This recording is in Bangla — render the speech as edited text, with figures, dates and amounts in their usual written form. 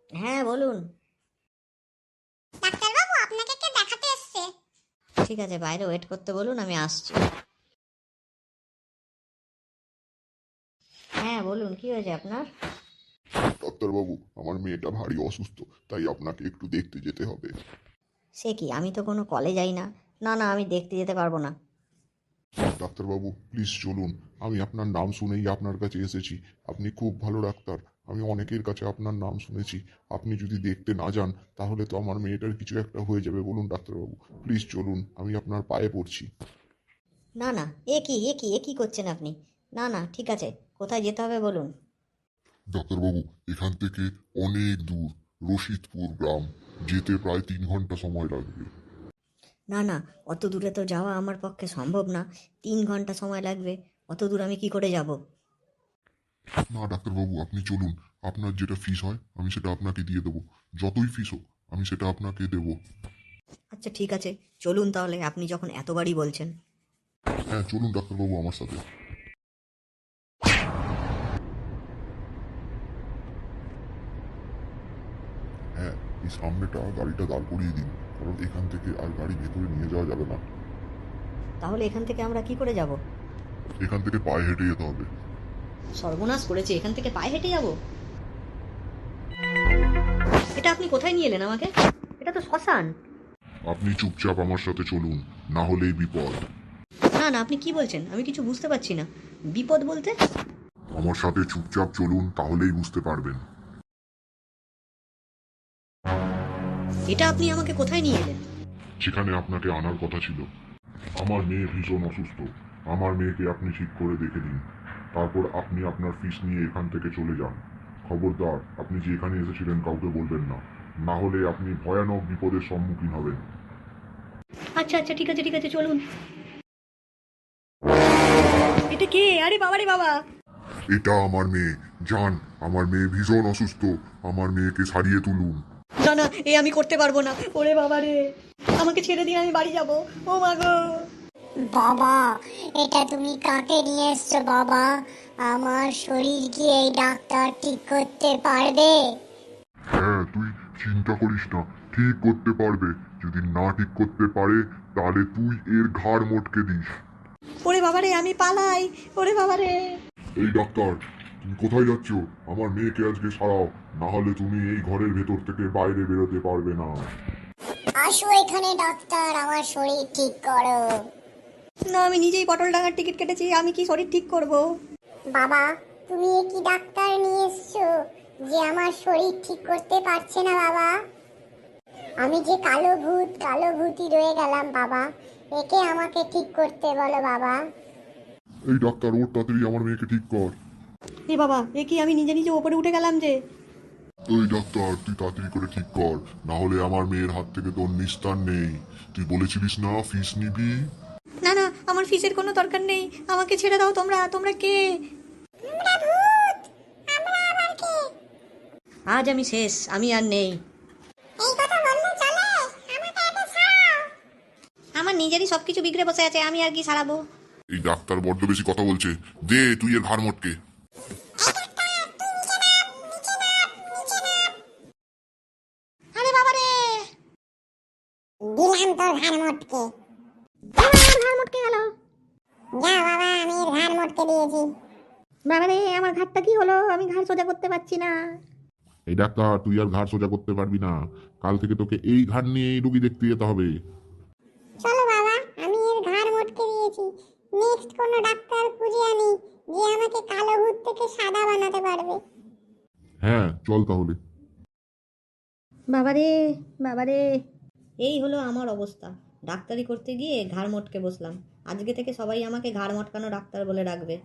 হ্যাঁ বলুন। ডাক্তারবাবু, আপনাকে কে দেখাতে এসছে? ঠিক আছে, বাইরে ওয়েট করতে বলুন, আমি আসছি। হ্যাঁ বলুন, কি হয়েছে আপনার? ডাক্তারবাবু, আমার মেয়েটা ভারী অসুস্থ, তাই আপনাকে একটু দেখতে যেতে হবে। সে কি, আমি তো কোনো কলে যাই না। না না, আমি দেখতে যেতে পারবো না। ডাক্তারবাবু প্লিজ চলুন, আমি আপনার নাম শুনেই আপনার কাছে এসেছি। আপনি খুব ভালো ডাক্তার, আমি অনেকের কাছে আপনার নাম শুনেছি। আপনি যদি দেখতে না যান তাহলে তো আমার মেয়েটার কিছু একটা হয়ে যাবে। বলুন ডাক্তারবাবু, প্লিজ চলুন, আমি আপনার পায়ে পড়ছি। না না, এ কি করছেন আপনি? না না, ঠিক আছে, কোথায় যেতে হবে বলুন। ডাক্তারবাবু, এখান থেকে অনেক দূর, রশিদপুর গ্রাম, যেতে প্রায় 3 ঘন্টা সময় লাগবে। না না, অত দূরে তো যাওয়া আমার পক্ষে সম্ভব না। 3 ঘন্টা সময় লাগবে? অত দূর আমি কি করে যাব? না ডাক্তারবাবু, আপনি চলুন, আপনার যেটা ফিস হয় আমি সেটা আপনাকে দিয়ে দেবো। যতই ফিস হোক আমি সেটা আপনাকে দেবো। আচ্ছা ঠিক আছে, চলুন তাহলে, আপনি যখন এতবারই বলছেন। হ্যাঁ চলুন ডাক্তারবাবু আমার সাথে। হ্যাঁ, এই সামনেটা গাড়িটা দাঁড় করিয়ে দিন, কারণ এখান থেকে আর গাড়ি ভেতরে নিয়ে যাওয়া যাবে না। তাহলে এখান থেকে আমরা কি করে যাব? এখান থেকে পায়ে হেঁটে যেতে হবে। সর্বনাশ করেছে, এখান থেকে পায়ে হেঁটে যাব? এটা আপনি কোথায় নিয়ে এলেন আমাকে? এটা তো শ্মশান। আপনি চুপচাপ আমার সাথে চলুন, না হলেই বিপদ। না না, আপনি কি বলছেন? আমি কিছু বুঝতে পারছি না। বিপদ বলতে? আমার সাথে চুপচাপ চলুন, তাহলেই বুঝতে পারবেন। এটা আপনি আমাকে কোথায় নিয়ে এলেন? সেখানে আপনাকে আনার কথা ছিল। আমার মেয়ে ভীষণ অসুস্থ, আমার মেয়েকে আপনি ঠিক করে দেখে দিন, তারপর আপনি আপনার ফিস নিয়ে এখান থেকে চলে যান। খবরদার, আপনি যে এখানে এসেছিলেন কাউকে বলবেন না, না হলে আপনি ভয়ানক বিপদের সম্মুখীন হবেন। আচ্ছা আচ্ছা, ঠিক আছে ঠিক আছে, চলুন। এটা কে? আরে বাবা রে বাবা! এটা আমার মেয়ে, যান। আমার মেয়ে ভীষণ অসুস্থ, আমার মেয়েকে সারিয়ে তুলুন। না না, এ আমি করতে পারবো না। ওরে বাবা রে, আমাকে ছেড়ে দিন, আমি বাড়ি যাব। ও মা গো! বাবা, এটা তুমি কাকে নিয়ে এসছো বাবা? আমার শরীর কি এই ডাক্তার ঠিক করতে পারবে? হ্যাঁ, তুই চিন্তা করিস না, ঠিক করতে পারবে। যদি না ঠিক করতে পারে তাহলে তুই এর ঘাড় মটকে দিস। ওরে বাবা রে, আমি পালাই। ওরে বাবা রে! এই ডাক্তার, তুমি কোথায় যাচ্ছ? আমার মেয়েকে আজকে সারাও, না হলে তুমি এই ঘরের ভেতর থেকে বাইরে বেরোতে পারবে না। আসো এখানে ডাক্তার, আমার শরীর ঠিক করো। না, আমি নিজেই পটল ডাঙার টিকিট কেটেছি, আমি কি শরীর ঠিক করব? বাবা, তুমি এ কি ডাক্তার নিয়ে এসছো যে আমার শরীর ঠিক করতে পারছে না বাবা? আমি যে কালো ভূতই রয়ে গেলাম বাবা। একে আমাকে ঠিক করতে বলো বাবা। এই ডাক্তার, ওর তাড়াতাড়ি আমার মেয়েকে ঠিক কর। এ বাবা, এ কি, আমি নিজে নিজে ওপরে উঠে গেলাম যে! এই ডাক্তার, তুই তাড়াতাড়ি করে ঠিক কর, না হলে আমার মেয়ের হাত থেকে তোর নিস্তার নেই। তুই বলেছিলিস না ফিস নিবি? না না, আমার ফিসের কোনো দরকার নেই। আমাকে ছেড়ে দাও। তোমরা তোমরা কে? আমরা ভূত। আমরা আবার কে? আজ আমি শেষ, আমি আর নেই। এই কথা বললে চলে? আমাকে আগে ছাড়াও। আমার নিজেরই সবকিছু বিগড়ে বসে আছে, আমি আর কি সারাবো? এই ডাক্তার বড্ড বেশি কথা বলছে, দে তুই এর ঘাড় মটকে। আরে বাবা রে! দিলাম তোর ঘাড় মোটকে। আমার ঘাড় মটকে গেল। যা বাবা, আমি এর ঘাড় মোটকে দিয়েছি। বাবা রে, আমার ঘাড়টা কি হলো? আমি ঘাড় সোজা করতে পারছি না। এই ডাক্তার, তুই আর ঘাড় সোজা করতে পারবি না। কাল থেকে তোকে এই ঘাড় নিয়ে এই রুগী দেখতে যেতে হবে। চলো বাবা, আমি এর ঘাড় মোটকে দিয়েছি। নেক্সট কোনো ডাক্তার খুঁজে আনি যে আমাকে কালো ভূত থেকে সাদা বানাতে পারবে। হ্যাঁ চল তাহলে। বাবা রে, বাবা রে! এই হলো আমার অবস্থা। ডাক্তারি করতে গিয়ে ঘাড় মটকে বসলাম। আজকে থেকে সবাই আমাকে ঘাড় মটকানো ডাক্তার বলে ডাকবে।